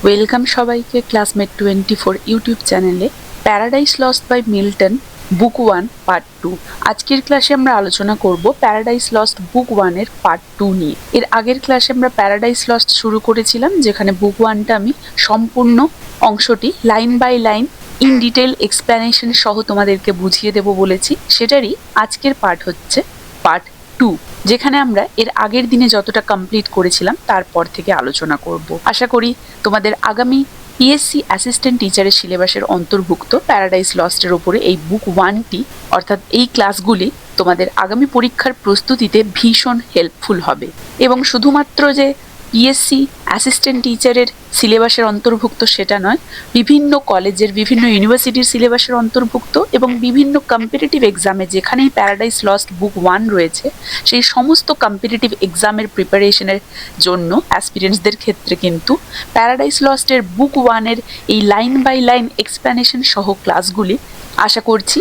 Welcome সবাইকে classmate 24 YouTube চ্যানেলে paradise lost by Milton book 1 part 2। আজকের ক্লাসে আমরা আলোচনা করব প্যারাডাইস লস্ট বুক 1 এর পার্ট 2 নিয়ে। এর আগের ক্লাসে আমরা প্যারাডাইস লস্ট শুরু করেছিলাম, যেখানে বুক 1টা আমি সম্পূর্ণ অংশটি line by line in detail explanation সহ তোমাদেরকে বুঝিয়ে দেব বলেছি। সেটারই আজকের পার্ট হচ্ছে পার্ট 2, যেখানে আমরা এর আগের দিনে যতটা কমপ্লিট করেছিলাম তারপর থেকে আলোচনা করব। আশা করি তোমাদের আগামী পিএসসি অ্যাসিস্ট্যান্ট টিচারের সিলেবাসের অন্তর্ভুক্ত প্যারাডাইস লস্টের ওপরে এই বুক 1টি অর্থাৎ এই ক্লাসগুলি তোমাদের আগামী পরীক্ষার প্রস্তুতিতে ভীষণ হেল্পফুল হবে। এবং শুধুমাত্র যে পিএসসি অ্যাসিস্ট্যান্ট টিচারের সিলেবাসের অন্তর্ভুক্ত সেটা নয়, বিভিন্ন কলেজের বিভিন্ন ইউনিভার্সিটির সিলেবাসের অন্তর্ভুক্ত এবং বিভিন্ন কম্পিটিটিভ এক্সামে যেখানেই প্যারাডাইস লস্ট বুক 1 রয়েছে সেই সমস্ত কম্পিটিটিভ এক্সামের প্রিপারেশনের জন্য অ্যাসপিরেন্টসদের ক্ষেত্রে কিন্তু প্যারাডাইস লস্টের বুক 1-এর এই লাইন বাই লাইন এক্সপ্লেনেশন সহ ক্লাসগুলি আশা করছি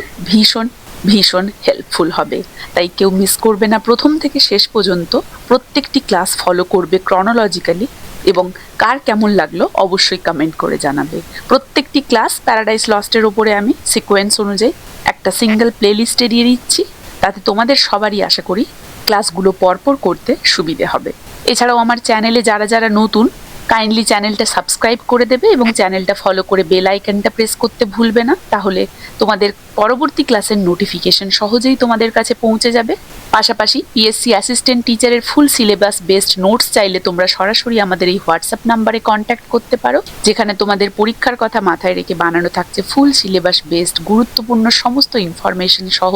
ভীষণ হেল্পফুল হবে। তাই কেউ মিস করবে না, প্রথম থেকে শেষ পর্যন্ত প্রত্যেকটি ক্লাস ফলো করবে ক্রনোলজিক্যালি। এবং কার কেমন লাগলো অবশ্যই কমেন্ট করে জানাবে। প্রত্যেকটি ক্লাস প্যারাডাইস লস্টের ওপরে আমি সিকোয়েন্স অনুযায়ী একটা সিঙ্গেল প্লেলিস্টে দিয়ে দিচ্ছি, তাতে তোমাদের সবারই আশা করি ক্লাসগুলো পরপর করতে সুবিধে হবে। এছাড়াও আমার চ্যানেলে যারা যারা নতুন, কাইন্ডলি চ্যানেলটা সাবস্ক্রাইব করে দেবে এবং চ্যানেলটা ফলো করে বেল আইকনটা প্রেস করতে ভুলবে না, তাহলে তোমাদের পরবর্তী ক্লাসের নোটিফিকেশন সহজেই তোমাদের কাছে পৌঁছে যাবে। পাশাপাশি পিএসসি অ্যাসিস্ট্যান্ট টিচারের ফুল সিলেবাস বেসড নোটস চাইলে তোমরা সরাসরি আমাদের এই হোয়াটসঅ্যাপ নাম্বারে কন্ট্যাক্ট করতে পারো, যেখানে তোমাদের পরীক্ষার কথা মাথায় রেখে বানানো থাকছে ফুল সিলেবাস বেসড গুরুত্বপূর্ণ সমস্ত ইনফরমেশন সহ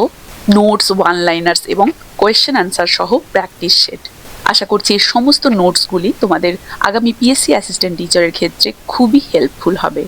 নোটস, ওয়ান লাইনার্স এবং কোয়েশ্চেন আনসার সহ প্র্যাকটিস সেট। আশা করছি এই সমস্ত নোটসগুলি তোমাদের আগামী পিএসসি অ্যাসিস্ট্যান্ট টিচারের ক্ষেত্রে খুবই হেল্পফুল হবে।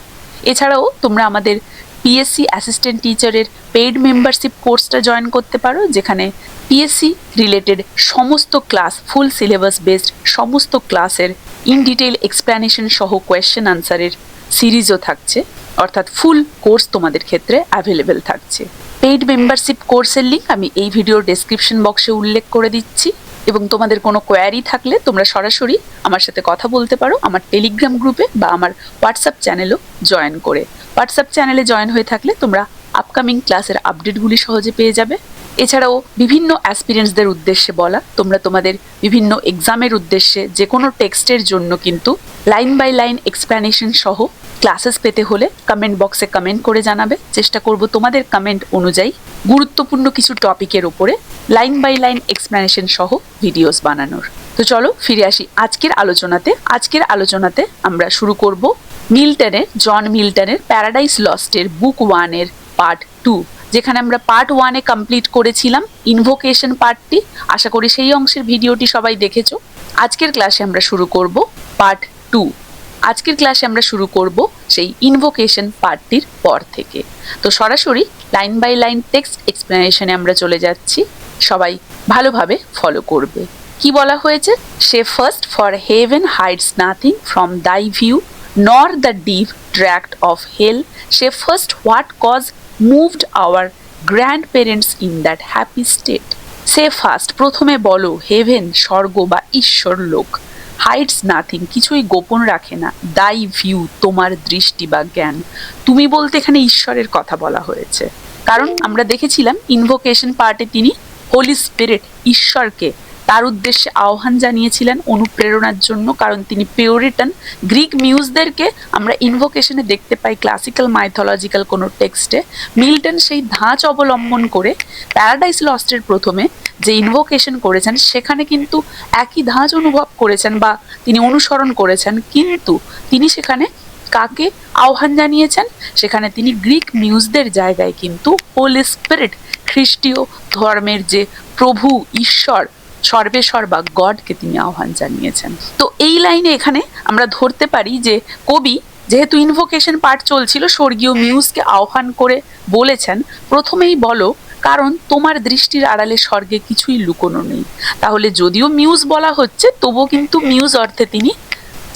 এছাড়াও তোমরা আমাদের পিএসসি অ্যাসিস্ট্যান্ট টিচারের পেইড মেম্বারশিপ কোর্সটা জয়েন করতে পারো, যেখানে পিএসসি রিলেটেড সমস্ত ক্লাস, ফুল সিলেবাস বেসড সমস্ত ক্লাসের ইন ডিটেইল এক্সপ্লেনেশন সহ কোয়েশ্চেন আনসারের সিরিজও থাকছে, অর্থাৎ ফুল কোর্স তোমাদের ক্ষেত্রে অ্যাভেলেবেল থাকছে। পেইড মেম্বারশিপ কোর্সের লিঙ্ক আমি এই ভিডিওর ডেসক্রিপশন বক্সে উল্লেখ করে দিচ্ছি। এবং তোমাদের কোনো কোয়ারি থাকলে তোমরা সরাসরি আমার সাথে কথা বলতে পারো আমার টেলিগ্রাম গ্রুপে বা আমার হোয়াটসঅ্যাপ চ্যানেলও জয়েন করে। হোয়াটসঅ্যাপ চ্যানেলে জয়েন হয়ে থাকলে তোমরা আপকামিং ক্লাসের আপডেটগুলি সহজে পেয়ে যাবে। এছাড়াও বিভিন্ন অ্যাসপিরেন্টসদের উদ্দেশ্যে বলা, তোমরা তোমাদের বিভিন্ন এক্সামের উদ্দেশ্যে যে কোনো টেক্সটের জন্য কিন্তু লাইন বাই লাইন এক্সপ্লেনেশন সহ ক্লাসেস পেতে হলে কমেন্ট বক্সে কমেন্ট করে জানাবে। চেষ্টা করব তোমাদের কমেন্ট অনুযায়ী গুরুত্বপূর্ণ কিছু টপিকের উপরে লাইন বাই লাইন এক্সপ্লেনেশন সহ ভিডিওস বানানোর। তো চলো ফিরে আসি আজকের আলোচনাতে আমরা শুরু করব জন মিল্টনের প্যারাডাইস লস্টের বুক 1-এর পার্ট 2, যেখানে আমরা পার্ট 1-এ কমপ্লিট করেছিলাম ইনভোকেশন পার্টটি। আশা করি সেই অংশের ভিডিওটি সবাই দেখেছো। আজকের ক্লাসে আমরা শুরু করব পার্ট 2। আজকের ক্লাসে আমরা শুরু করব সেই ইনভোকেশন পার্টটির পর থেকে। তো সরাসরি লাইন বাই লাইন টেক্সট এক্সপ্লেনেশনে আমরা চলে যাচ্ছি, সবাই ভালোভাবে ফলো করবে। কি বলা হয়েছে? Say first for heaven hides nothing from thy view nor the deep tract of hell, say first what cause moved our grand parents in that happy state. Say first প্রথমে বলো, হেভেন স্বর্গ বা ঈশ্বর লোক, হাইডস নাথিং কিছুই গোপন রাখে না, দাই ভিউ তোমার দৃষ্টি বা জ্ঞান। তুমি বলতে এখানে ঈশ্বরের কথা বলা হয়েছে, কারণ আমরা দেখেছিলাম ইনভোকেশন পার্টে তিনি হোলি স্পিরিট ঈশ্বরকে তার উদ্দেশ্যে আহ্বান জানিয়েছিলেন অনুপ্রেরণার জন্য, কারণ তিনি পিউরিটান গ্রিক মিউজদেরকে আমরা ইনভোকেশনে দেখতে পাই ক্লাসিক্যাল মাইথোলজিক্যাল কোনো টেক্সটে। মিল্টন সেই ধাঁচ অবলম্বন করে প্যারাডাইস লস্টের প্রথমে যে ইনভোকেশন করেছেন সেখানে কিন্তু একই ধাঁচ অনুভব করেছেন বা তিনি অনুসরণ করেছেন, কিন্তু তিনি সেখানে কাকে আহ্বান জানিয়েছেন? সেখানে তিনি গ্রিক মিউজদের জায়গায় কিন্তু হোলি স্পিরিট, খ্রিস্টীয় ধর্মের যে প্রভু ঈশ্বর সর্বেশ্বর বা গডকে তিনি আহ্বান জানিয়েছেন। তো এই লাইনে এখানে আমরা ধরতে পারি যে কবি যেহেতু ইনভোকেশন পার্ট চলছিল, স্বর্গীয় মিউজকে আহ্বান করে বলেছেন প্রথমেই বলো, কারণ তোমার দৃষ্টির আড়ালে স্বর্গে কিছুই লুকোনো নেই। তাহলে যদিও মিউজ বলা হচ্ছে, তবুও কিন্তু মিউজ অর্থে তিনি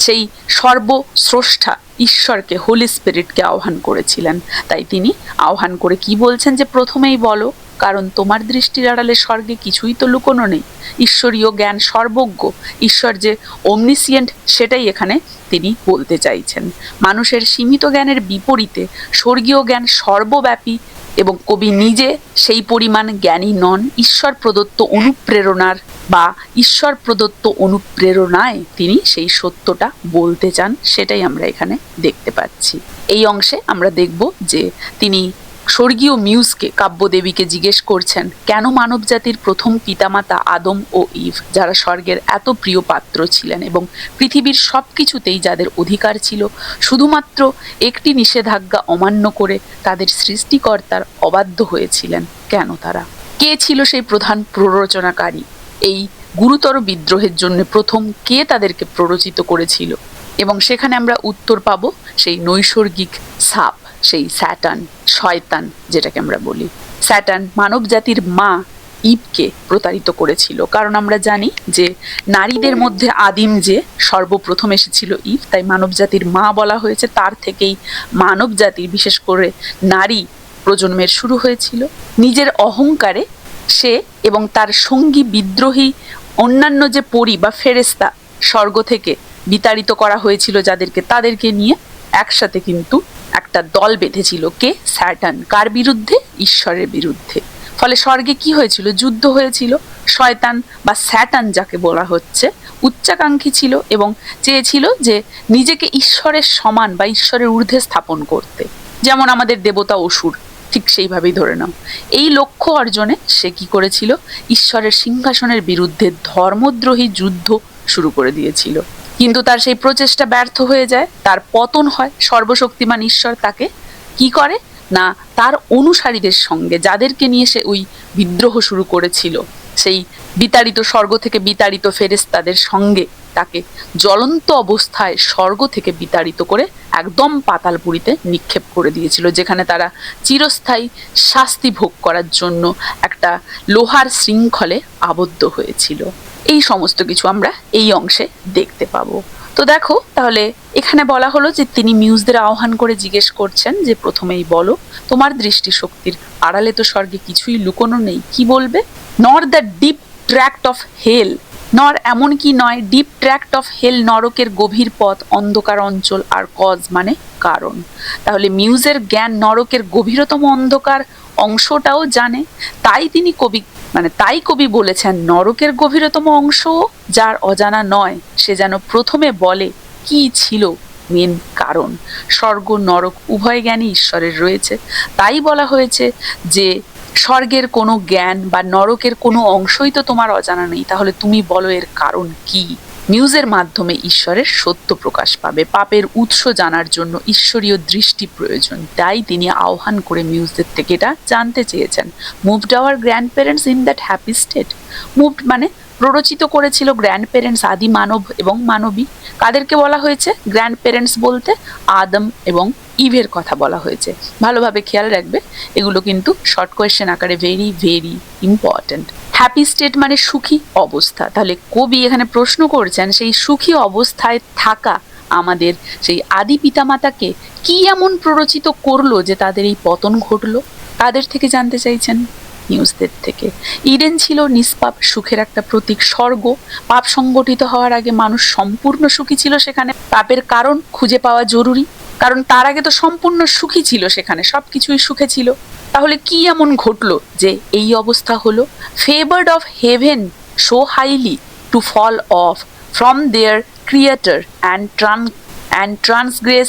সেই সর্বস্রষ্টা ঈশ্বরকে, হোলি স্পিরিটকে আহ্বান করেছিলেন। তাই তিনি আহ্বান করে কি বলছেন যে প্রথমেই বলো, কারণ তোমার দৃষ্টির আড়ালে স্বর্গে কিছুই তো লুকোনো নেই। ঈশ্বরীয় জ্ঞান সর্বজ্ঞ, ঈশ্বর যে ওমনিসিয়েন্ট সেটাই এখানে তিনি বলতে চাইছেন। মানুষের সীমিত জ্ঞানের বিপরীতে স্বর্গীয় জ্ঞান সর্বব্যাপী এবং কবি নিজে সেই পরিমাণ জ্ঞানী নন। ঈশ্বর প্রদত্ত অনুপ্রেরণার বা ঈশ্বর প্রদত্ত অনুপ্রেরণায় তিনি সেই সত্যটা বলতে চান, সেটাই আমরা এখানে দেখতে পাচ্ছি। এই অংশে আমরা দেখব যে তিনি স্বর্গীয় মিউজকে, কাব্যদেবীকে জিজ্ঞেস করছেন কেন মানবজাতির প্রথম পিতামাতা আদম ও ইভ, যারা স্বর্গের এত প্রিয় পাত্র ছিলেন এবং পৃথিবীর সব কিছুতেই যাদের অধিকার ছিল, শুধুমাত্র একটি নিষেধাজ্ঞা অমান্য করে তাদের সৃষ্টিকর্তার অবাধ্য হয়েছিলেন কেন তারা? কে ছিল সেই প্রধান প্ররোচনাকারী? এই গুরুতর বিদ্রোহের জন্য প্রথম কে তাদেরকে প্ররোচিত করেছিল? এবং সেখানে আমরা উত্তর পাব সেই নৈসর্গিক সাপ, সেই স্যাটার্ন, শয়তান যেটাকে আমরা বলি। স্যাটার্ন মানব জাতির মা ইভকে প্রতারিত করেছিল, কারণ আমরা জানি যে নারীদের মধ্যে আদিম যে সর্বপ্রথম এসেছিল ইভ, তাই মানব জাতির মা বলা হয়েছে। তার থেকেই মানব জাতির, বিশেষ করে নারী প্রজন্মের শুরু হয়েছিল। নিজের অহংকারে সে এবং তার সঙ্গী বিদ্রোহী অন্যান্য যে পরী বা ফেরেস্তা স্বর্গ থেকে বিতাড়িত করা হয়েছিল যাদেরকে, তাদেরকে নিয়ে একসাথে কিন্তু একটা দল বেঁধেছিল। কে? স্যাটার্ন। কার বিরুদ্ধে? ঈশ্বরের বিরুদ্ধে। ফলে স্বর্গে কি হয়েছিল? যুদ্ধ হয়েছিল। শয়তান বা স্যাটার্ন যাকে বলা হচ্ছে উচ্চাকাঙ্ক্ষী ছিল এবং চেয়েছিল যে নিজেকে ঈশ্বরের সমান বা ঈশ্বরের ঊর্ধ্বে স্থাপন করতে, যেমন আমাদের দেবতা অসুর, ঠিক সেইভাবেই ধরে নাও। এই লক্ষ্য অর্জনে সে কি করেছিল? ঈশ্বরের সিংহাসনের বিরুদ্ধে ধর্মদ্রোহী যুদ্ধ শুরু করে দিয়েছিল। কিন্তু তার সেই প্রচেষ্টা ব্যর্থ হয়ে যায়, তার পতন হয়। সর্বশক্তিমান ঈশ্বর তাকে কি করে না, তার অনুসারীদের সঙ্গে, যাদেরকে নিয়ে সে ওই বিদ্রোহ শুরু করেছিল, সেই বিতাড়িত স্বর্গ থেকে বিতাড়িত ফেরেশতাদের সঙ্গে তাকে জ্বলন্ত অবস্থায় স্বর্গ থেকে বিতাড়িত করে একদম পাতালপুরীতে নিক্ষেপ করে দিয়েছিল, যেখানে তারা চিরস্থায়ী শাস্তি ভোগ করার জন্য একটা লোহার শৃঙ্খলে আবদ্ধ হয়েছিল। এই সমস্ত কিছু আমরা এই অংশে দেখতে পাবো। তো দেখো, তাহলে এখানে বলা হলো যে তিনি মিউজদের আহ্বান করে জিজ্ঞেস করছেন যে প্রথমেই বলো, তোমার দৃষ্টিশক্তির আড়ালে তো স্বর্গে কিছুই লুকোনো নেই, কি বলবে? Nor the deep tract of hell, nor এমন কি নয়, ডিপ ট্র্যাক্ট অফ হেল নরকের গভীর পথ, অন্ধকার অঞ্চল, আর কজ মানে কারণ। তাহলে মিউজের জ্ঞান নরকের গভীরতম অন্ধকার অংশটাও জানে, তাই তিনি তাই কবি বলেছেন নরকের গভীরতম অংশ যার অজানা নয়, সে যেন প্রথমে বলে কি ছিল মেন কারণ। স্বর্গ নরক উভয় জ্ঞানই ঈশ্বরের রয়েছে, তাই বলা হয়েছে যে স্বর্গের কোনো জ্ঞান বা নরকের কোনো অংশই তো তোমার অজানা নেই, তাহলে তুমি বলো এর কারণ কি? মিউজের মাধ্যমে ঈশ্বরের সত্য প্রকাশ পাবে। পাপের উৎস জানার জন্য ঈশ্বরীয় দৃষ্টি প্রয়োজন, তাই তিনি আহ্বান করে মিউজদের থেকে এটা জানতে চেয়েছেন। Moved our grandparents in that happy state. Moved মানে প্ররোচিত করেছিল গ্র্যান্ড প্যারেন্টস, আদি মানব এবং মানবী। কাদেরকে বলা হয়েছে গ্র্যান্ড প্যারেন্টস বলতে? আদম এবং ইভের কথা বলা হয়েছে। ভালোভাবে খেয়াল রাখবে, এগুলো কিন্তু শর্ট কোয়েশ্চেন আকারে very very important. Happy state মানে সুখী অবস্থা। তাহলে কবি এখানে প্রশ্ন করছেন সেই সুখী অবস্থায় থাকা আমাদের সেই আদি পিতামাতাকে কি এমন প্ররোচিত করলো যে তাদের এই পতন ঘটলো? তাদের থেকে জানতে চাইছেন, নিউজদের থেকে। ইডেন ছিল নিষ্পাপ সুখের একটা প্রতীক। স্বর্গ, পাপ সংগঠিত হওয়ার আগে মানুষ সম্পূর্ণ সুখী ছিল সেখানে। পাপের কারণ খুঁজে পাওয়া জরুরি, কারণ তার আগে তো সম্পূর্ণ সুখী ছিল, সেখানে সবকিছুই সুখে ছিল। তাহলে কি এমন ঘটলো যে এই অবস্থা হলো? Favoured of heaven so highly to fall off from their creator and transgress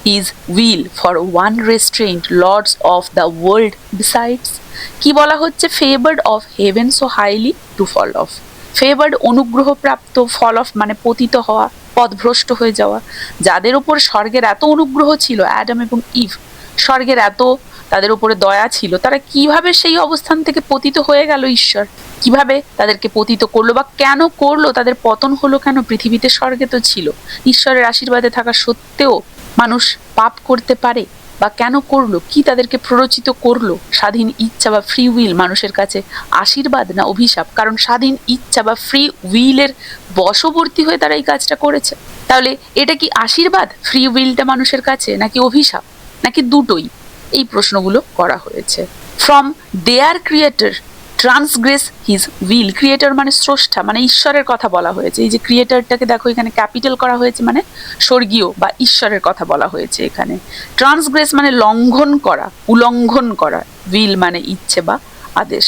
his will for one restraint lords of the world besides। কি বলা হচ্ছে? Favoured of heaven so highly to fall off. Favoured অনুগ্রহ প্রাপ্ত, fall of মানে পতিত হওয়া, পথভ্রষ্ট হয়ে যাওয়া। যাদের উপর স্বর্গের এত অনুগ্রহ ছিল, অ্যাডাম এবং ইভ, স্বর্গের এত তাদের উপরে দয়া ছিল, তারা কিভাবে সেই অবস্থান থেকে পতিত হয়ে গেল? ঈশ্বর কিভাবে তাদেরকে পতিত করলো বা কেন করলো? তাদের পতন হলো কেন? পৃথিবীতে স্বর্গে তো ছিল, ঈশ্বরের আশীর্বাদে থাকা সত্ত্বেও মানুষ পাপ করতে পারে বা কেন করলো? কি তাদেরকে প্ররোচিত করলো? স্বাধীন ইচ্ছা বা ফ্রি উইল মানুষের কাছে আশীর্বাদ না অভিশাপ? কারণ স্বাধীন ইচ্ছা বা ফ্রি উইলের বশবর্তী হয়ে তারা এই কাজটা করেছে। তাহলে এটা কি আশীর্বাদ ফ্রি উইলটা মানুষের কাছে, নাকি অভিশাপ, নাকি দুটোই? এই প্রশ্নগুলো করা হয়েছে। From their creator transgress his will, creator মানে স্রষ্টা, মানে ঈশ্বরের কথা বলা হয়েছে। এই যে ক্রিয়েটরটাকে দেখো এখানে ক্যাপিটাল করা হয়েছে, মানে স্বর্গীয় বা ঈশ্বরের কথা বলা হয়েছে এখানে। ট্রান্সগ্রেস মানে লঙ্ঘন করা, উল্লঙ্ঘন করা, উইল মানে ইচ্ছে বা আদেশ।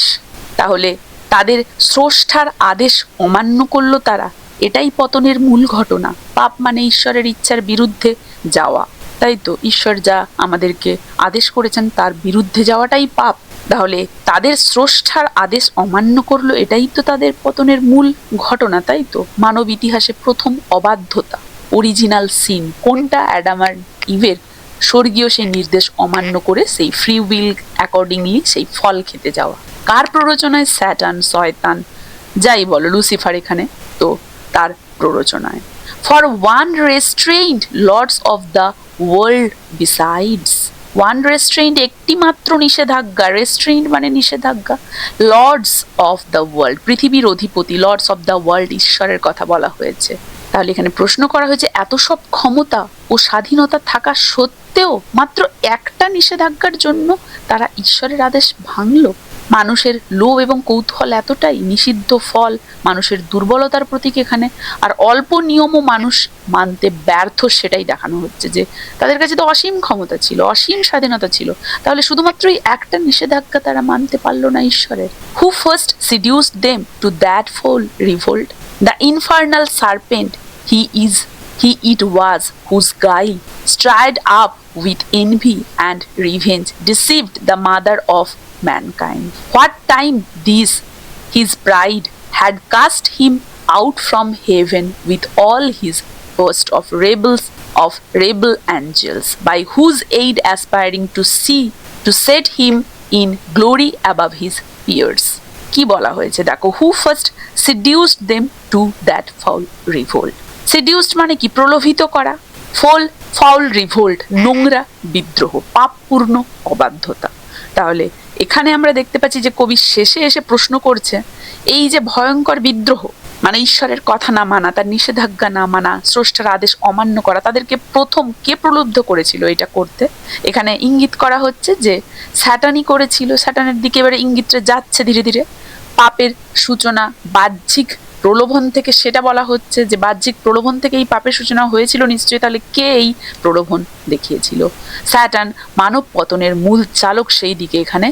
তাহলে তাদের স্রষ্টার আদেশ অমান্য করলো তারা, এটাই পতনের মূল ঘটনা। পাপ মানে ঈশ্বরের ইচ্ছার বিরুদ্ধে যাওয়া, তাই তো ঈশ্বর যা আমাদেরকে আদেশ করেছেন তার বিরুদ্ধে যাওয়াটাই পাপ। তাহলে তাদের স্রষ্টার আদেশ অমান্য করলো, এটাই তো তাদের পতনের মূল ঘটনা, তাই তো। মানব ইতিহাসে প্রথম অবাধ্যতা, অরিজিনাল সিন কোনটা? অ্যাডাম আর ইভের স্বর্গীয় সেই নির্দেশ অমান্য করে সেই ফ্রি উইল অ্যাকর্ডিংলি সেই ফল খেতে যাওয়া। কার প্ররোচনায়? স্যাটার্ন, শয়তান, যাই বলো, লুসিফার এখানে, তো তার প্ররোচনায়। For one restrained lords of the world besides, one restrained একটি মাত্র নিষেধাজ্ঞা, রেস্ট্রেইন্ড মানে নিষেধাজ্ঞা, লর্ডস অফ দ্য ওয়ার্ল্ড পৃথিবীর অধিপতি, লর্ডস অফ দ্য ওয়ার্ল্ড ঈশ্বরের কথা বলা হয়েছে। তাহলে এখানে প্রশ্ন করা হয়েছে এত সব ক্ষমতা ও স্বাধীনতা থাকা সত্ত্বেও মাত্র একটা নিষেধাজ্ঞার জন্য তারা ঈশ্বরের আদেশ ভাঙল। মানুষের লোভ এবং কৌতূহল এতটাই, নিষিদ্ধ ফল মানুষের দুর্বলতার প্রতীক এখানে, আর অল্প নিয়মও মানুষ মানতে ব্যর্থ, সেটাই দেখানো হচ্ছে যে তাদের কাছে তো অসীম ক্ষমতা ছিল, অসীম স্বাধীনতা ছিল, তাহলে শুধুমাত্রই একটা নিষেধাজ্ঞা তারা মানতে পারলো না ঈশ্বরের। Who first seduced them to that foul revolt? The infernal serpent, he it was whose guile, stirred up with envy and revenge, deceived the mother of mankind. What time this his pride had cast him out from heaven with all his host of rebel angels, by whose aid aspiring to set him in glory above his peers. কি বলা হয়েছে দেখো, who first seduced them to that foul revolt. সেডিউসড মানে কি? প্রলোভিত করা। Foul revolt, নোংরা বিদ্রোহ, পাপপূর্ণ অবাধ্যতা। তাহলে এখানে আমরা দেখতে পাচ্ছি যে কবি শেষে এসে প্রশ্ন করছে, এই যে ভয়ঙ্কর বিদ্রোহ মানে ঈশ্বরের কথা না মানা, তার নিষেধাজ্ঞা না মানা, স্রষ্টার আদেশ অমান্য করা, তাদেরকে প্রথম কে প্রলুব্ধ করেছিল এটা করতে? এখানে ইঙ্গিত করা হচ্ছে যে স্যাটানই করেছিল। স্যাটানের দিকে এবারে ইঙ্গিতটা যাচ্ছে ধীরে ধীরে। পাপের সূচনা বাহ্যিক প্রলোভন থেকে, সেটা বলা হচ্ছে যে বাহ্যিক প্রলোভন থেকে এই পাপের সূচনা হয়েছিল নিশ্চয়ই। তাহলে কে এই প্রলোভন দেখিয়েছিল? স্যাটান, মানব পতনের মূল চালক, সেই দিকে এখানে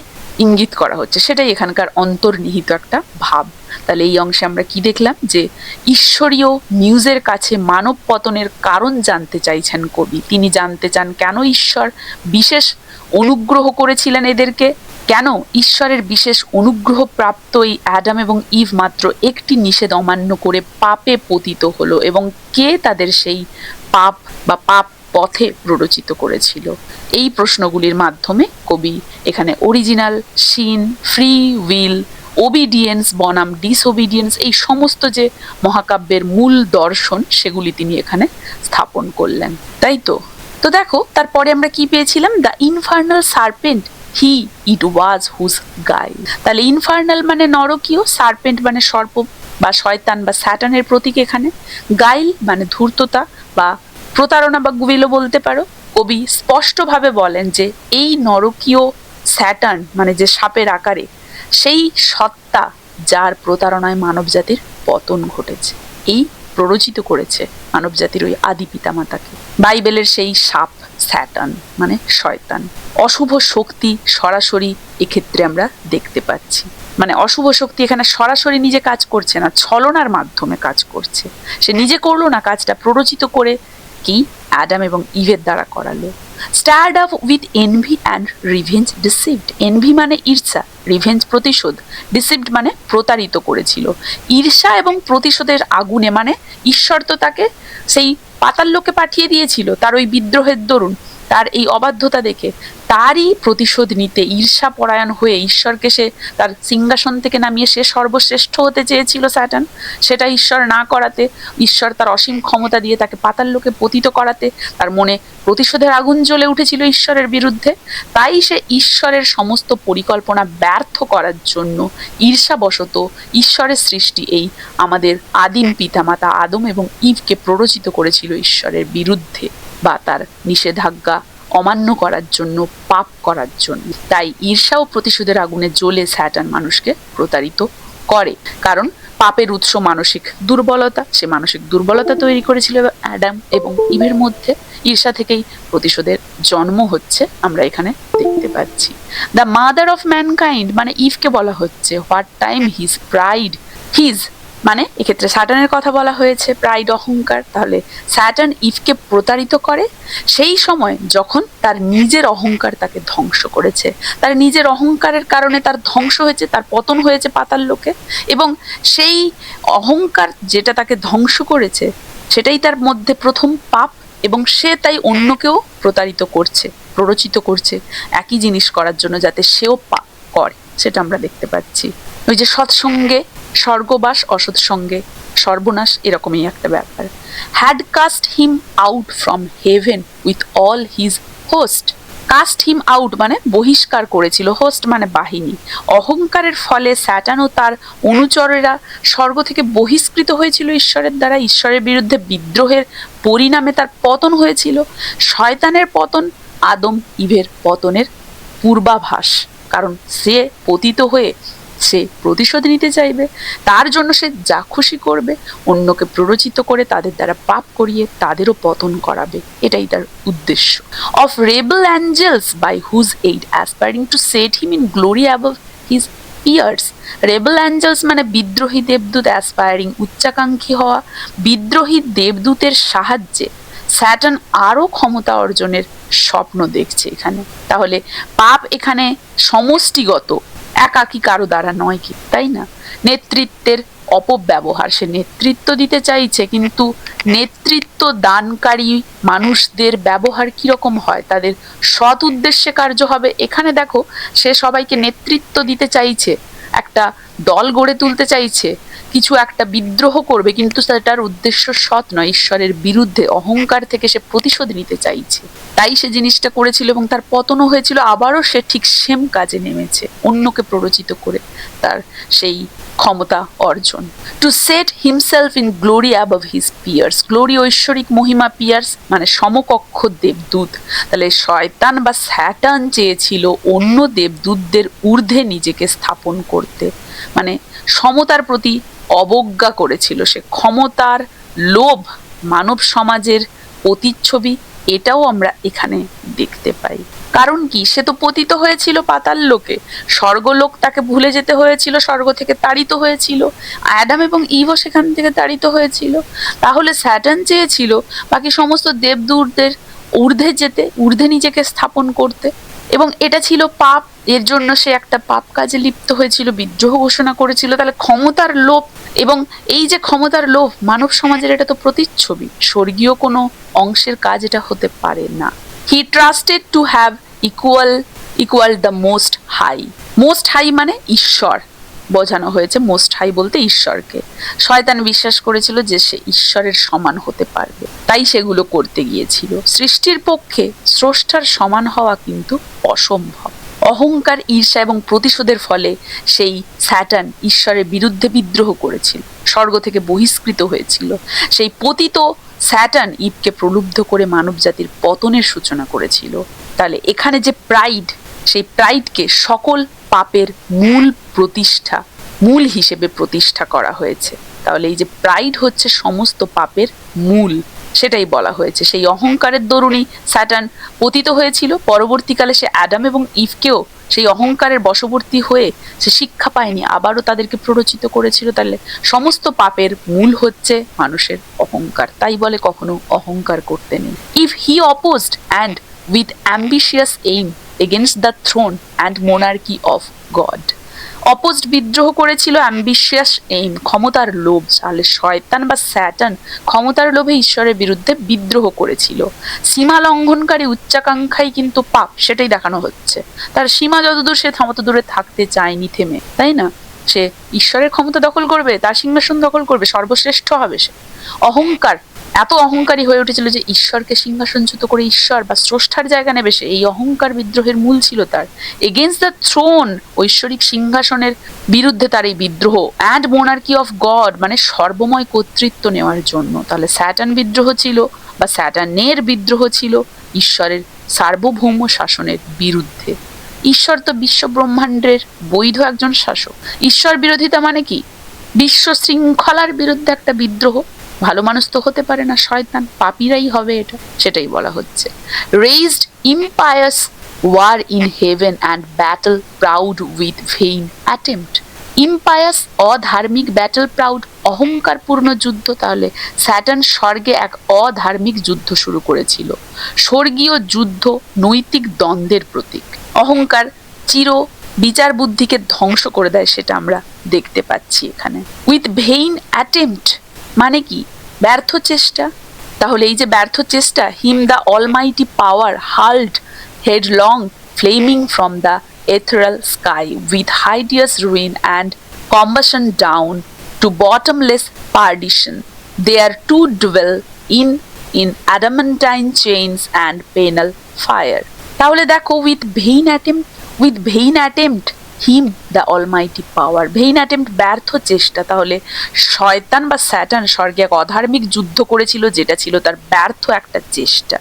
ইঙ্গিত করা হচ্ছে, সেটাই এখানকার অন্তর্নিহিত একটা ভাব। তাহলে এই অংশে আমরা কি দেখলাম? যে ঈশ্বরীয় নিউজের কাছে মানব পতনের কারণ জানতে চাইছেন কবি। তিনি জানতে চান কেন ঈশ্বর বিশেষ অনুগ্রহ করেছিলেন এদেরকে, কেন ঈশ্বরের বিশেষ অনুগ্রহ প্রাপ্ত এই অ্যাডাম এবং ইভ মাত্র একটি নিষেধ অমান্য করে পাপে পতিত হলো, এবং কে তাদের সেই পাপ বা পাপ পথে প্ররোচিত করেছিল। এই প্রশ্নগুলির মাধ্যমে কবি এখানে original sin, free will, obedience বনাম ডিসওবিডিয়েন্স, এই সমস্ত যে মহাকাব্যের মূল দর্শন সেগুলি তিনি এখানে স্থাপন করলেন, তাই তো। তো দেখো তারপরে আমরা কি পেয়েছিলাম? The infernal serpent, he it was whose guile. তাহলে ইনফার্নাল মানে নরকীয়, সার্পেন্ট মানে সর্প বা শয়তান বা স্যাটানের প্রতীক এখানে, গাইল মানে ধূর্ততা বা প্রতারণা বা গুবিলও বলতে পারো। কবি স্পষ্টভাবে বলেন যে এই নরকীয় স্যাটার্ন মানে যে সাপের আকারে, সেই সত্তা যার প্রতারণায় মানব জাতির পতন ঘটেছে, এই প্ররোচিত করেছে মানব জাতির ওই আদি পিতামাতাকে। বাইবেলের সেই সাপ স্যাটার্ন মানে শয়তান, অশুভ শক্তি সরাসরি এক্ষেত্রে আমরা দেখতে পাচ্ছি। মানে অশুভ শক্তি এখানে সরাসরি নিজে কাজ করছে না, ছলনার মাধ্যমে কাজ করছে। সে নিজে করলো না কাজটা, প্ররোচিত করে কি অ্যাডাম এবং ইভের দ্বারা করালো। Stirred up with envy and revenge deceived. Envy মানে ঈর্ষা, রিভেঞ্জ প্রতিশোধ, ডিসিভড মানে প্রতারিত করেছিল। ঈর্ষা এবং প্রতিশোধের আগুনে, মানে ঈশ্বর তো তাকে সেই পাতাল লোকে পাঠিয়ে দিয়েছিল তার ওই বিদ্রোহের দরুন, তার এই অবাধ্যতা দেখে তারই প্রতিশোধ নিতে ঈর্ষা পরায়ণ হয়ে ঈশ্বরকে সে তার সিংহাসন থেকে নামিয়ে সে সর্বশ্রেষ্ঠ হতে চেয়েছিল স্যাটান। সেটা ঈশ্বর না করাতে, ঈশ্বর তার অসীম ক্ষমতা দিয়ে তাকে পাতাল লোকে পতিত করাতে তার মনে প্রতিশোধের আগুন জ্বলে উঠেছিল ঈশ্বরের বিরুদ্ধে। তাই সে ঈশ্বরের সমস্ত পরিকল্পনা ব্যর্থ করার জন্য ঈর্ষাবশত ঈশ্বরের সৃষ্টি এই আমাদের আদিম পিতামাতা আদম এবং ইভকে প্ররোচিত করেছিল ঈশ্বরের বিরুদ্ধে বা তার নিষেধাজ্ঞা অমান্য করার জন্য, পাপ করার জন্য। তাই ঈর্ষা ও প্রতিশোধের আগুনে জ্বলে স্যাটার্ন মানুষকে প্রতারিত করে, কারণ পাপের উৎস মানসিক দুর্বলতা। সে মানসিক দুর্বলতা তৈরি করেছিল অ্যাডাম এবং ইভের মধ্যে। ঈর্ষা থেকেই প্রতিশোধের জন্ম হচ্ছে, আমরা এখানে দেখতে পাচ্ছি। দ্য মাদার অফ ম্যানকাইন্ড মানে ইভকে বলা হচ্ছে। What time his pride, his মানে এক্ষেত্রে স্যাটার্নের কথা বলা হয়েছে, প্রাইড অহংকার। তাহলে স্যাটার্ন ইভকে প্রতারিত করে সেই সময় যখন তার নিজের অহংকার তাকে ধ্বংস করেছে। তার নিজের অহংকারের কারণে তার ধ্বংস হয়েছে, তার পতন হয়েছে পাতাল লোকে। এবং সেই অহংকার যেটা তাকে ধ্বংস করেছে সেটাই তার মধ্যে প্রথম পাপ, এবং সে তাই অন্যকেও প্রতারিত করছে, প্ররোচিত করছে একই জিনিস করার জন্য, যাতে সেও পাপ করে। সেটা আমরা দেখতে পাচ্ছি। ওই যে সৎসঙ্গে স্বর্গবাস, অসৎ সঙ্গে সর্বনাশ, এরকমই একটা ব্যাপার। Had cast him out from heaven with all his host. Cast him out মানে বহিষ্কার করেছিল, হোস্ট মানে বাহিনী। অহংকারের ফলে স্যাটার্ন ও তার অনুচরেরা স্বর্গ থেকে বহিষ্কৃত হয়েছিল ঈশ্বরের দ্বারা। ঈশ্বরের বিরুদ্ধে বিদ্রোহের পরিণামে তার পতন হয়েছিল। শয়তানের পতন আদম ইভের পতনের পূর্বাভাস, কারণ সে পতিত হয়ে সে প্রতিশোধ নিতে চাইবে। তার জন্য সে যা খুশি করবে, অন্যকে প্ররোচিত করে তাদের দ্বারা পাপ করিয়ে তাদেরও পতন করাবে, এটাই তার উদ্দেশ্য। Of rebel angels by whose aid aspiring to set him in glory above his peers. Rebel angels মানে বিদ্রোহী দেবদূত, অ্যাসপায়ারিং উচ্চাকাঙ্ক্ষী হওয়া। বিদ্রোহী দেবদূতের সাহায্যে স্যাটার্ন আরও ক্ষমতা অর্জনের স্বপ্ন দেখছে এখানে। তাহলে পাপ এখানে সমষ্টিগত, একাকী কারো দ্বারা নয়, কি তাই না? নেতৃত্বের অপব্যবহার, সে নেতৃত্ব দিতে চাইছে, কিন্তু নেতৃত্ব দানকারী মানুষদের ব্যবহার কিরকম হয়, তাদের সৎ উদ্দেশ্যে কার্য হবে। এখানে দেখো, সে সবাইকে নেতৃত্ব দিতে চাইছে, একটা দল গড়ে তুলতে চাইছে, কিছু একটা বিদ্রোহ করবে, কিন্তু সেটার উদ্দেশ্য সৎ নয়, ঈশ্বরের বিরুদ্ধে অহংকার থেকে সে প্রতিশোধ নিতে চাইছে। তাই সে জিনিসটা করেছিল এবং তার পতনও হয়েছিল। আবারও সে ঠিক সেম কাজে নেমেছে, অন্যকে প্ররোচিত করে তার সেই ক্ষমতা অর্জন। To set himself in glory above his peers. Glory ঐশ্বরিক মহিমা, পিয়ার্স মানে সমকক্ষ দেবদূত। তাহলে শয়তান বা স্যাটার্ন চেয়েছিল অন্য দেবদূতদের ঊর্ধ্বে নিজেকে স্থাপন করতে, মানে সমতার প্রতি অবজ্ঞা করেছিল সে। ক্ষমতার লোভ মানব সমাজের প্রতিচ্ছবি, এটাও আমরা এখানে দেখতে পাই। কারণ কি, সে তো পতিত হয়েছিল পাতাল লোকে, স্বর্গলোক তাকে ভুলে যেতে হয়েছিল, স্বর্গ থেকে তাড়িত হয়েছিল, অ্যাডাম এবং ইভও সেখান থেকে তাড়িত হয়েছিল। তাহলে স্যাটার্ন চেয়েছিল বাকি সমস্ত দেবদূতদের ঊর্ধ্বে যেতে, ঊর্ধ্বে নিজেকে স্থাপন করতে, এবং এটা ছিল পাপ। এর জন্য সে একটা পাপ কাজে লিপ্ত হয়েছিল, বিদ্রোহ ঘোষণা করেছিল। তাহলে ক্ষমতার লোভ, এবং এই যে ক্ষমতার লোভ মানব সমাজের, এটা তো প্রতিচ্ছবি, স্বর্গীয় কোনো অংশের কাজ এটা হতে পারে না। He trusted to have equal the most high. Most high মানে ঈশ্বর বোঝানো হয়েছে, মোস্ট হাই বলতে ঈশ্বরকে। শয়তান বিশ্বাস করেছিল যে সে ঈশ্বরের সমান হতে পারবে, তাই সেগুলো করতে গিয়েছিল। সৃষ্টির পক্ষে স্রষ্টার সমান হওয়া কিন্তু অসম্ভব। অহংকার, ঈর্ষা এবং প্রতিশোধের ফলে সেই স্যাটার্ন ঈশ্বরের বিরুদ্ধে বিদ্রোহ করেছিল, স্বর্গ থেকে বহিষ্কৃত হয়েছিল। সেই পতিত স্যাটার্ন ইভকে প্রলুব্ধ করে মানব জাতির পতনের সূচনা করেছিল। তাহলে এখানে যে প্রাইড, সেই প্রাইডকে সকল পাপের মূল হিসেবে প্রতিষ্ঠা করা হয়েছে। তাহলে এই যে প্রাইড হচ্ছে সমস্ত পাপের মূল, সেটাই বলা হয়েছে। সেই অহংকারের দরুনই স্যাটার্ন পতিত হয়েছিল। পরবর্তীকালে সে অ্যাডাম এবং ইভকেও সেই অহংকারের বশবর্তী হয়ে সে শিক্ষা পায়নি, আবারও তাদেরকে প্ররোচিত করেছিল। তাহলে সমস্ত পাপের মূল হচ্ছে মানুষের অহংকার, তাই বলে কখনো অহংকার করতে নেই। If he opposed and with ambitious aim against the thrown and monarchy of god. Opposed বিদ্রোহ করেছিল, অ্যাম্বিশিয়াস এইম ক্ষমতার লোভ। তাহলে শয়তান বা স্যাটার্ন ক্ষমতার লোভে ঈশ্বরের বিরুদ্ধে বিদ্রোহ করেছিল। সীমা লঙ্ঘনকারী উচ্চাকাঙ্ক্ষাই কিন্তু পাপ, সেটাই দেখানো হচ্ছে। তার সীমা যতদূর, সে তত দূরে থাকতে চায়নি থেমে, তাই না? সে ঈশ্বরের ক্ষমতা দখল করবে, তার সিংহাসন দখল করবে, সর্বশ্রেষ্ঠ হবে সে। অহংকার, এত অহংকারী হয়ে উঠেছিল যে ঈশ্বরকে সিংহাসনচ্যুত করে ঈশ্বর বা স্রষ্টার জায়গা নেবে সে। এই অহংকার বিদ্রোহের মূল ছিল তার। এগেনস্ট দ্য থ্রোন, ঐশ্বরিক সিংহাসনের বিরুদ্ধে তার এই বিদ্রোহ। অ্যান্ড মোনার্কি অফ গড মানে সর্বময় কর্তৃত্ব নেওয়ার জন্য। তাহলে স্যাটার্ন বিদ্রোহ ছিল, বা স্যাটার্নের বিদ্রোহ ছিল ঈশ্বরের সার্বভৌম শাসনের বিরুদ্ধে। ঈশ্বর তো বিশ্ব ব্রহ্মাণ্ডের বৈধ একজন শাসক। ঈশ্বর বিরোধিতা মানে কি? বিশ্ব শৃঙ্খলার বিরুদ্ধে একটা বিদ্রোহ। ভালো মানুষ তো হতে পারে না, শয়তান পাপীরাই হবে এটা, সেটাই বলা হচ্ছে। Raised impious war in heaven and battle proud with vain attempt. Impious অধার্মিক, ব্যাটল প্রাউড অহংকারপূর্ণ যুদ্ধ। তাহলে স্যাটার্ন স্বর্গে এক অধার্মিক যুদ্ধ শুরু করেছিল। স্বর্গীয় যুদ্ধ নৈতিক দ্বন্দ্বের প্রতীক। অহংকার চির বিচার বুদ্ধিকে ধ্বংস করে দেয়, সেটা আমরা দেখতে পাচ্ছি এখানে। উইথ ভেইন অ্যাটেম্পট মানে কি? ব্যর্থ চেষ্টা। তাহলে এই যে ব্যর্থ চেষ্টা, him the almighty power hurled headlong flaming from the ethereal sky with hideous ruin and combustion down to bottomless perdition. There to dwell in adamantine chains and penal fire. তাহলে দেখো, with vain attempt him the almighty power. vain attempt ব্যর্থ চেষ্টা। তাহলে শয়তান বা Saturn স্বর্গে এক অধার্মিক যুদ্ধ করেছিল, যেটা ছিল তার ব্যর্থ একটা চেষ্টা।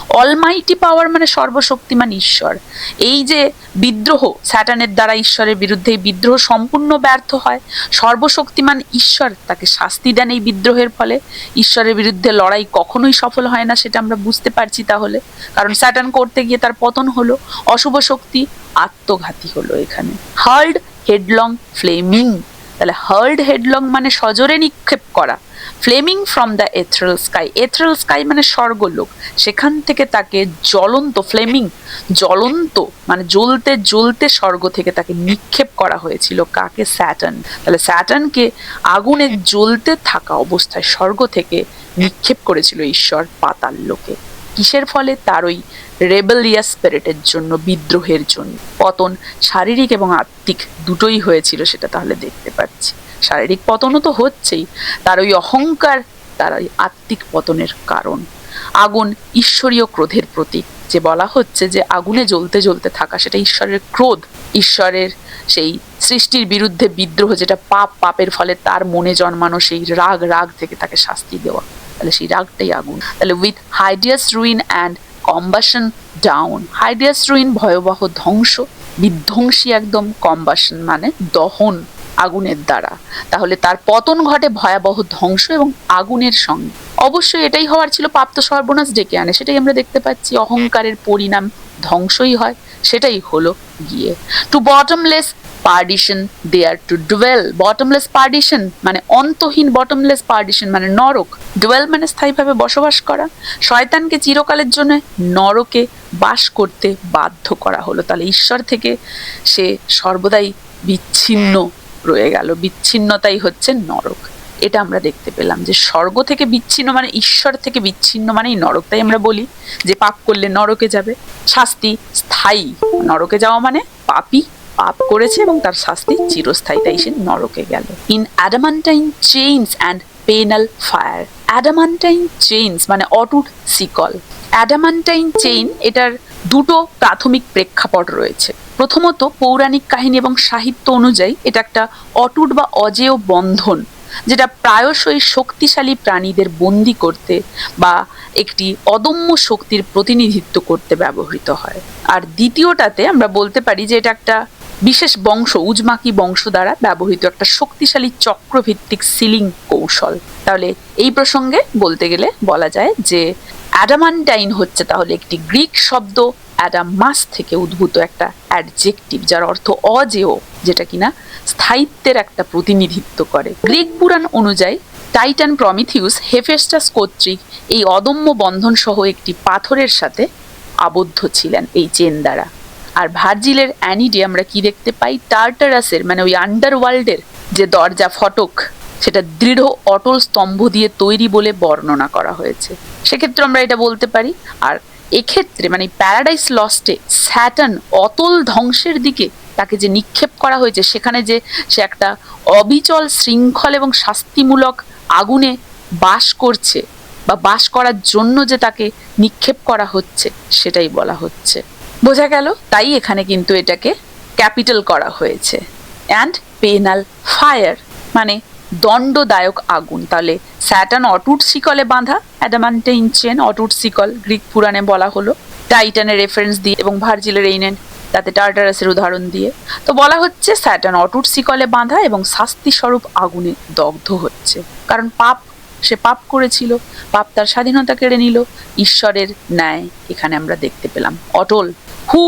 অলমাইটি পাওয়ার মানে সর্বশক্তিমান ঈশ্বর। এই যে বিদ্রোহ স্যাটার্নের দ্বারা ঈশ্বরের বিরুদ্ধে, এই বিদ্রোহ সম্পূর্ণ ব্যর্থ হয়। সর্বশক্তিমান ঈশ্বর তাকে শাস্তি দেন এই বিদ্রোহের ফলে। ঈশ্বরের বিরুদ্ধে লড়াই কখনোই সফল হয় না, সেটা আমরা বুঝতে পারছি তাহলে। কারণ স্যাটার্ন করতে গিয়ে তার পতন হলো, অশুভ শক্তি আত্মঘাতী হলো এখানে। হার্ড হেডলং ফ্লেমিং, তাহলে হার্ড হেডলং মানে সজোরে নিক্ষেপ করা। Flaming from the ethereal sky, ethereal sky মানে স্বর্গলোক, সেখান থেকে তাকে জ্বলন্ত, ফ্লেমিং জ্বলন্ত মানে জ্বলতে জ্বলতে স্বর্গ থেকে তাকে নিক্ষেপ করা হয়েছিল। কাকে? স্যাটার্ন। তাহলে স্যাটার্নকে আগুনে জ্বলতে থাকা অবস্থায় স্বর্গ থেকে নিক্ষেপ করেছিল ঈশ্বর পাতাল লোকে। কিসের ফলে? তার ওই রেবেলিয়াস স্পিরিটের জন্য, বিদ্রোহের জন্য। পতন শারীরিক এবং আত্মিক দুটোই হয়েছিল, সেটা তাহলে দেখতে পাচ্ছি। শারীরিক পতনও তো হচ্ছেই, তার ওই অহংকার তার ওই আত্মিক পতনের কারণ। আগুন ঈশ্বরীয় ক্রোধের প্রতীক, যে বলা হচ্ছে যে আগুনে জ্বলতে জ্বলতে থাকা, সেটা ঈশ্বরের ক্রোধ, ঈশ্বরের সেই সৃষ্টির বিরুদ্ধে বিদ্রোহ, যেটা পাপের ফলে তার মনে জন্মানো সেই রাগ থেকে তাকে শাস্তি দেওয়া। তাহলে সেই রাগটাই আগুন। তাহলে with hideous ruin and combustion down. Hideous ruin ভয়াবহ ধ্বংস, বিধ্বংসী একদম। কম্বাশন মানে দহন আগুনের দ্বারা। তাহলে তার পতন ঘটে ভয়াবহ ধ্বংস এবং আগুনের সঙ্গে। অবশ্যই এটাই হওয়ার ছিল, পাপ তো সর্বনাশ ডেকে আনে, সেটাই আমরা দেখতে পাচ্ছি। অহংকারের পরিণাম ধ্বংসই হয়, সেটাই হলো গিয়ে। Two bottomless পার্ডিশন there to dual. Bottomless পার্ডিশন মানে অন্তহীন, বটমলেস পার্ডিশন মানে নরক। ডুয়েল মানে স্থায়ীভাবে বসবাস করা। শয়তানকে চিরকালের জন্য নরকে বাস করতে বাধ্য করা হলো। তাহলে ঈশ্বর থেকে সে সর্বদাই বিচ্ছিন্ন রয়ে গেল। বিচ্ছিন্নতাই হচ্ছে নরক। এটা আমরা দেখতে পেলাম যে স্বর্গ থেকে বিচ্ছিন্ন মানে, ঈশ্বর থেকে বিচ্ছিন্ন মানেই নরক। তাই আমরা বলি যে পাপ করলে নরকে যাবে, শাস্তি স্থায়ী। নরকে যাওয়া মানে পাপী পাপ করেছে এবং তার শাস্তি চিরস্থায়ী, তাই সে নরকে গেল। In adamantine chains and penal fire. Adamantine chains মানে অটুট শিকল। অ্যাডামান্টাইন চেইন, এটার দুটো প্রাথমিক প্রেক্ষাপট রয়েছে। প্রথমত পৌরাণিক কাহিনী এবং সাহিত্য অনুযায়ী এটা একটা অটুট বা অজেয় বন্ধন, যেটা প্রায়শই শক্তিশালী প্রাণীদের বন্দি করতে বা একটি অদম্য শক্তির প্রতিনিধিত্ব করতে ব্যবহৃত হয়। আর দ্বিতীয়টাতে আমরা বলতে পারি যে এটা একটা বিশেষ বংশ, উজমাকি বংশ দ্বারা ব্যবহৃত একটা শক্তিশালী চক্রভিত্তিক সিলিং কৌশল। তাহলে এই প্রসঙ্গে বলতে গেলে বলা যায় যে অ্যাডামান্টাইন হচ্ছে তাহলে একটি গ্রিক শব্দ অ্যাডামাস থেকে উদ্ভূত একটা অ্যাডজেক্টিভ, যার অর্থ অজেয়, যেটা কিনা স্থায়িত্বের একটা প্রতিনিধিত্ব করে। গ্রিক পুরাণ অনুযায়ী টাইটান প্রমিথিউস হেফেস্টাস কর্তৃক এই অদম্য বন্ধন সহ একটি পাথরের সাথে আবদ্ধ ছিলেন এই চেন দ্বারা। আর ভার্জিলের অ্যানিডে আমরা কি দেখতে পাই? টার্টারাসের মানে ওই আন্ডারওয়ার্ল্ডের যে দরজা ফটক, সেটা দৃঢ় অটল স্তম্ভ দিয়ে তৈরি বলে বর্ণনা করা হয়েছে। সেক্ষেত্রে আমরা এটা বলতে পারি। আর এক্ষেত্রে মানে প্যারাডাইস লস্টে স্যাটার্ন অতল ধ্বংসের দিকে তাকে যে নিক্ষেপ করা হয়েছে, সেখানে যে সে একটা অবিচল শৃঙ্খল এবং শাস্তিমূলক আগুনে বাস করছে বা বাস করার জন্য যে তাকে নিক্ষেপ করা হচ্ছে, সেটাই বলা হচ্ছে। বোঝা গেল? তাই এখানে কিন্তু এটাকে ক্যাপিটাল করা হয়েছে। অ্যান্ড পেনাল ফায়ার মানে দণ্ডদায়ক আগুন। তাহলে স্যাটার্ন অটুট শিকলে বাঁধা, অ্যাডামান্টাইন চেন অটুট শিকল গ্রিক পুরাণে বলা হলো। টাইটানের রেফারেন্স দিয়ে এবং ভার্জিলের এইনেন তাতে টার্টারাসের উদাহরণ দিয়ে। তো বলা হচ্ছে স্যাটার্ন অটুট শিকলে বাঁধা এবং শাস্তি স্বরূপ আগুনে দগ্ধ হচ্ছে, কারণ সে পাপ করেছিল, পাপ তার স্বাধীনতা কেড়ে নিল। ঈশ্বরের ন্যায় এখানে আমরা দেখতে পেলাম। অটল who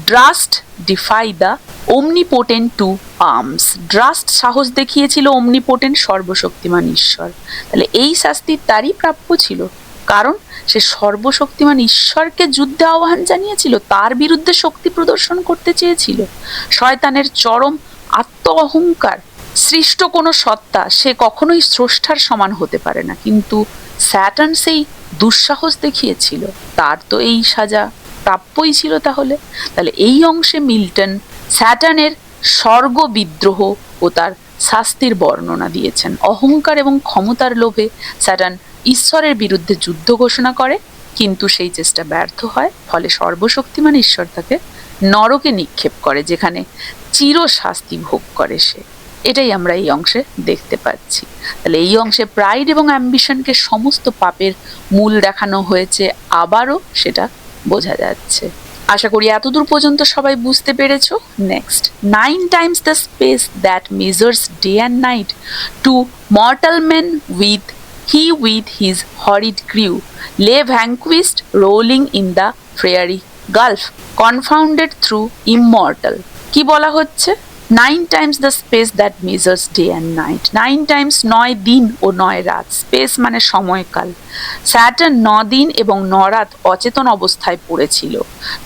durst defy the omnipotent to arms, durst সাহস দেখিয়েছিল omnipotent সর্বশক্তিমান ঈশ্বর। তাহলে এই শাস্তি তারই প্রাপ্য ছিল, কারণ সে সর্বশক্তিমান ঈশ্বরকে যুদ্ধে আহ্বান জানিয়েছিল, তার বিরুদ্ধে শক্তি প্রদর্শন করতে চেয়েছিল। শয়তানের চরম আত্ম অহংকার, সৃষ্ট কোনো সত্তা সে কখনোই স্রষ্টার সমান হতে পারে না, কিন্তু স্যাটার্ন সেই দুঃসাহস দেখিয়েছিল, তার তো এই সাজা প্রাপ্যই ছিল। তাহলে এই অংশে মিল্টন স্যাটার্নের স্বর্গ বিদ্রোহ ও তার শাস্তির বর্ণনা দিয়েছেন। অহংকার এবং ক্ষমতার লোভে স্যাটার্ন ঈশ্বরের বিরুদ্ধে যুদ্ধ ঘোষণা করে, কিন্তু সেই চেষ্টা ব্যর্থ হয়, ফলে সর্বশক্তিমান ঈশ্বর তাকে নরকে নিক্ষেপ করে, যেখানে চির শাস্তি ভোগ করে সে। এটাই আমরা এই অংশে দেখতে পাচ্ছি। তাহলে এই অংশে প্রাইড এবং অ্যাম্বিশনকে সমস্ত পাপের মূল দেখানো হয়েছে, আবারও সেটা বোঝা যাচ্ছে। আশা করি এতদূর পর্যন্ত সবাই বুঝতে পেরেছো। Next, 9 times the space that measures day and night to mortal men with his horrid crew lay vanquished rolling in the fiery gulf confounded through immortal। কি বলা হচ্ছে? 9 times the space that measures day and night, 9 times 9 দিন ও 9 রাত, space মানে সময়কাল। Saturn 9 দিন এবং 9 রাত অচেতন অবস্থায় পড়েছিল।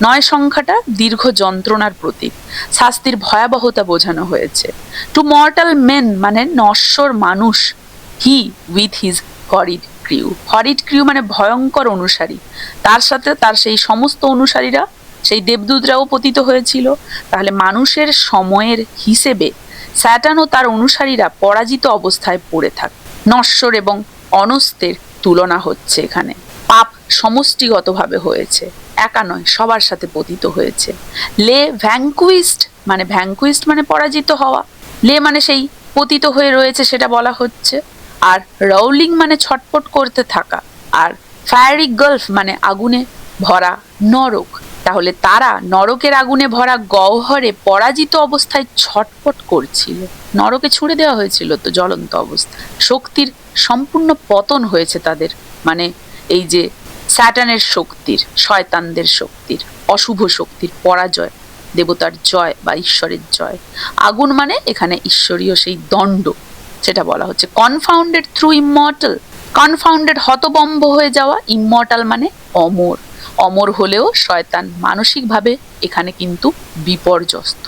9 সংখ্যাটা দীর্ঘ যন্ত্রণার প্রতীক, শাস্তির ভয়াবহতা বোঝানো হয়েছে। টু মর্টাল মেন মানে নশ্বর মানুষ, he with his horrid crew, horrid crew মানে ভয়ঙ্কর অনুসারী, তার সাথে তার সেই সমস্ত অনুসারীরা, সেই দেবদূতরাও পতিত হয়েছিল। তাহলে মানুষের সময়ের হিসেবে স্যাটার্ন ও তার অনুসারীরা পরাজিত অবস্থায় পড়ে থাকে। নশ্বর এবং অনস্তের তুলনা হচ্ছে এখানে। পাপ সমষ্টিগতভাবে হয়েছে, একা নয়, সবার সাথে পতিত হয়েছে। লে ভ্যাঙ্কুইস্ট মানে পরাজিত হওয়া, লে মানে সেই পতিত হয়ে রয়েছে সেটা বলা হচ্ছে। আর রাউলিং মানে ছটপট করতে থাকা, আর ফায়ারি গালফ মানে আগুনে ভরা নরক। তাহলে তারা নরকের আগুনে ভরা গহ্বরে পরাজিত অবস্থায় ছটপট করছিল, নরকে ছুড়ে দেওয়া হয়েছিল তো জ্বলন্ত অবস্থা। শক্তির সম্পূর্ণ পতন হয়েছে তাদের, মানে এই যে স্যাটার্নের শক্তির, শয়তানদের শক্তির, অশুভ শক্তির পরাজয়, দেবতার জয় বা ঈশ্বরের জয়। আগুন মানে এখানে ঈশ্বরীয় সেই দণ্ড, সেটা বলা হচ্ছে। কনফাউন্ডেড থ্রু ইমমর্টাল, কনফাউন্ডেড হতবম্ব হয়ে যাওয়া, ইমমর্টাল মানে অমর। অমর হলেও শয়তান মানসিকভাবে এখানে কিন্তু বিপর্যস্ত।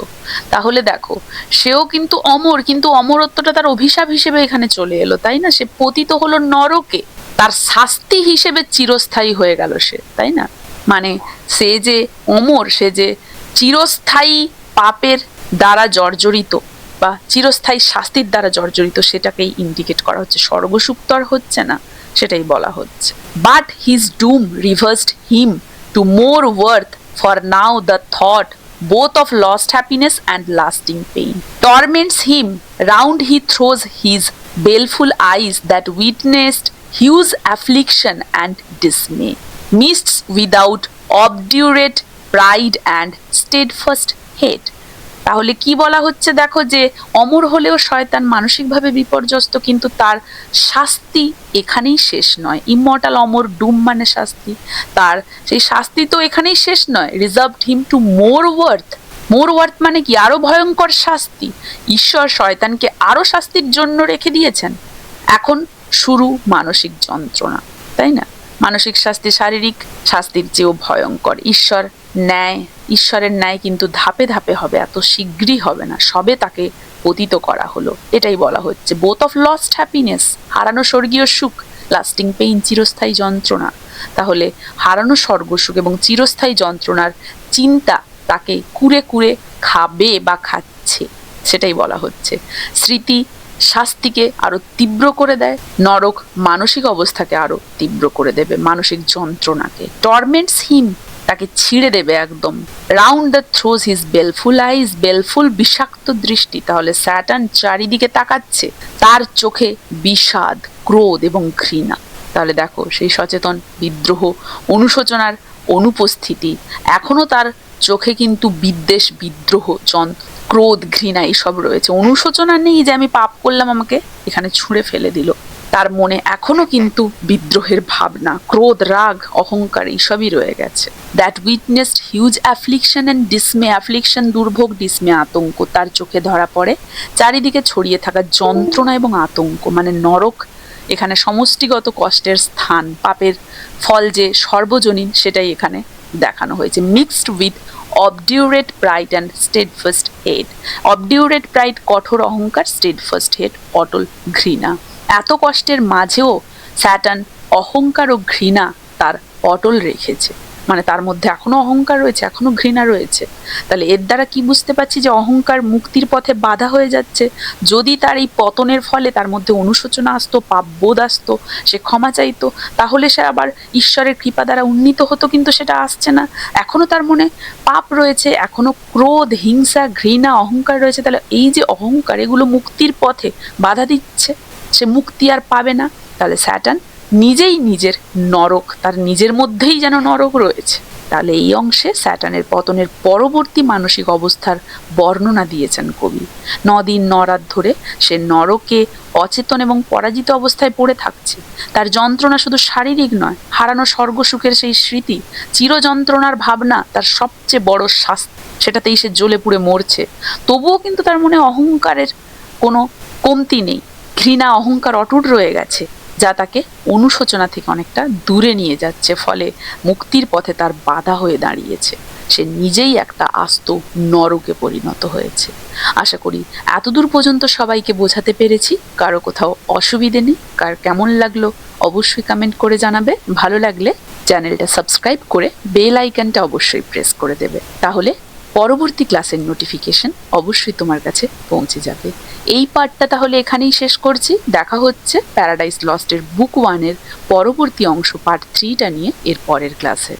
তাহলে দেখো, সেও কিন্তু অমর, কিন্তু অমরত্বটা তার অভিশাপ হিসেবে এখানে চলে এলো, তাই না? সে পতিত হলো নরকে, তার শাস্তি হিসেবে চিরস্থায়ী হয়ে গেল সে, তাই না? মানে সে যে অমর, সে যে চিরস্থায়ী পাপের দ্বারা জর্জরিত বা চিরস্থায়ী শাস্তির দ্বারা জর্জরিত, সেটাকেই ইন্ডিকেট করা হচ্ছে। স্বর্গসুখ তো আর হচ্ছে না, সেটাই বলা হচ্ছে। But his doom reversed him to more wrath, for now the thought both of lost happiness and lasting pain torments him, round he throws his baleful eyes that witnessed huge affliction and dismay, mists without obdurate pride and steadfast hate। তাহলে কি বলা হচ্ছে দেখো, যে অমর হলেও শয়তান মানসিকভাবে বিপর্যস্ত, কিন্তু তার শাস্তি এখানেই শেষ নয়। ইমমর্টাল অমর, ডুম মানে শাস্তি, তার সেই শাস্তি তো এখানেই শেষ নয়। Reserved him to more worth, more worth মানে কি? আরো ভয়ঙ্কর শাস্তি। ঈশ্বর শয়তানকে আরো শাস্তির জন্য রেখে দিয়েছেন। এখন শুরু মানসিক যন্ত্রণা, তাই না? মানসিক শাস্তি শারীরিক শাস্তির চেয়েও ভয়ঙ্কর। ঈশ্বরের ন্যায় কিন্তু ধাপে ধাপে হবে, এত শীঘ্রই হবে না, সবে তাকে পতিত করা হলো, এটাই বলা হচ্ছে। বোথ অফ লস্ট হ্যাপিনেস, হারানো স্বর্গীয় সুখ, লাস্টিং পেইন চিরস্থায়ী যন্ত্রণা। তাহলে হারানো স্বর্গসুখ এবং চিরস্থায়ী যন্ত্রণার চিন্তা তাকে কুরে কুরে খাবে বা খাচ্ছে, সেটাই বলা হচ্ছে। স্মৃতি শাস্তিকে আরো তীব্র করে দেয়, নরক মানসিক অবস্থাকে আরো তীব্র করে দেবে, মানসিক যন্ত্রণাকে। টর্মেন্টস হিম, তাকে ছিঁড়ে দেবে একদম। রাউন্ড দ্য থ্রোজ হিজ বেলফুল আইজ, বেলফুল বিষাক্ত দৃষ্টি। তাহলে স্যাটার্ন চারিদিকে তাকাচ্ছে, তার চোখে বিষাদ, ক্রোধ এবং ঘৃণা। তাহলে দেখো, সেই সচেতন বিদ্রোহ, অনুশোচনার অনুপস্থিতি, এখনো তার চোখে কিন্তু বিদ্বেষ, বিদ্রোহ, ক্রোধ, ঘৃণা এইসব রয়েছে। অনুশোচনা নেই যে আমি পাপ করলাম, আমাকে এখানে ছুঁড়ে ফেলে দিল। তার মনে এখনো কিন্তু বিদ্রোহের ভাবনা, ক্রোধ, রাগ, অহংকার এইসবই রয়ে গেছে। That witnessed huge affliction and dismay, affliction দুর্ভোগ, ডিসমে আতঙ্ক তার চোখে ধরা পড়ে। চারিদিকে ছড়িয়ে থাকা যন্ত্রণা এবং আতঙ্ক, মানে নরক এখানে সমষ্টিগত কষ্টের স্থান, পাপের ফল যে সর্বজনীন সেটাই এখানে দেখানো হয়েছে। Mixed with obdurate pride and steadfast hate. Obdurate pride কঠোর অহংকার, স্টেডফাস্ট হেড অটল ঘৃণা। এত কষ্টের মাঝেও স্যাটার্ন অহংকার ও ঘৃণা তার অটল রেখেছে, মানে তার মধ্যে এখনো অহংকার রয়েছে, এখনো ঘৃণা রয়েছে। তাহলে এর দ্বারা কি বুঝতে পারছি যে অহংকার মুক্তির পথে বাধা হয়ে যাচ্ছে। যদি তার এই পতনের ফলে তার মধ্যে অনুশোচনা আসতো, পাপবোধ আসতো, সে ক্ষমা চাইতো, তাহলে সে আবার ঈশ্বরের কৃপা দ্বারা উন্নীত হতো, কিন্তু সেটা আসছে না। এখনো তার মনে পাপ রয়েছে, এখনো ক্রোধ, হিংসা, ঘৃণা, অহংকার রয়েছে। তাহলে এই যে অহংকার, এগুলো মুক্তির পথে বাধা দিচ্ছে, সে মুক্তি আর পাবে না। তাহলে স্যাটার্ন নিজেই নিজের নরক, তার নিজের মধ্যেই যেন নরক রয়েছে। তাহলে এই অংশে স্যাটার্নের পতনের পরবর্তী মানসিক অবস্থার বর্ণনা দিয়েছেন কবি। 9 দিন 9 রাত ধরে সে নরকে অচেতন এবং পরাজিত অবস্থায় পড়ে থাকছে। তার যন্ত্রণা শুধু শারীরিক নয়, হারানো স্বর্গসুখের সেই স্মৃতি, চিরযন্ত্রণার ভাবনা তার সবচেয়ে বড় শাস্তি, সেটাতেই সে জ্বলে পুড়ে মরছে। তবুও কিন্তু তার মনে অহংকারের কোনো কমতি নেই, ঘৃণা, অহংকার অটুট রয়ে গেছে, যা তাকে অনুশোচনা থেকে অনেকটা দূরে নিয়ে যাচ্ছে, ফলে মুক্তির পথে তার বাধা হয়ে দাঁড়িয়েছে। সে নিজেই একটা আস্ত নরকে পরিণত হয়েছে। আশা করি এতদূর পর্যন্ত সবাইকে বোঝাতে পেরেছি। কারো কোথাও অসুবিধে নেই। কার কেমন লাগলো অবশ্যই কমেন্ট করে জানাবে। ভালো লাগলে চ্যানেলটা সাবস্ক্রাইব করে বেল আইকনটা অবশ্যই প্রেস করে দেবে, তাহলে পরবর্তী ক্লাসের নোটিফিকেশন অবশ্যই তোমার কাছে পৌঁছে যাবে। এই পার্টটা তাহলে এখানেই শেষ করছি। দেখা হচ্ছে প্যারাডাইস লস্টের বুক 1 এর পরবর্তী অংশ, পার্ট 3টা নিয়ে এর পরের ক্লাসে।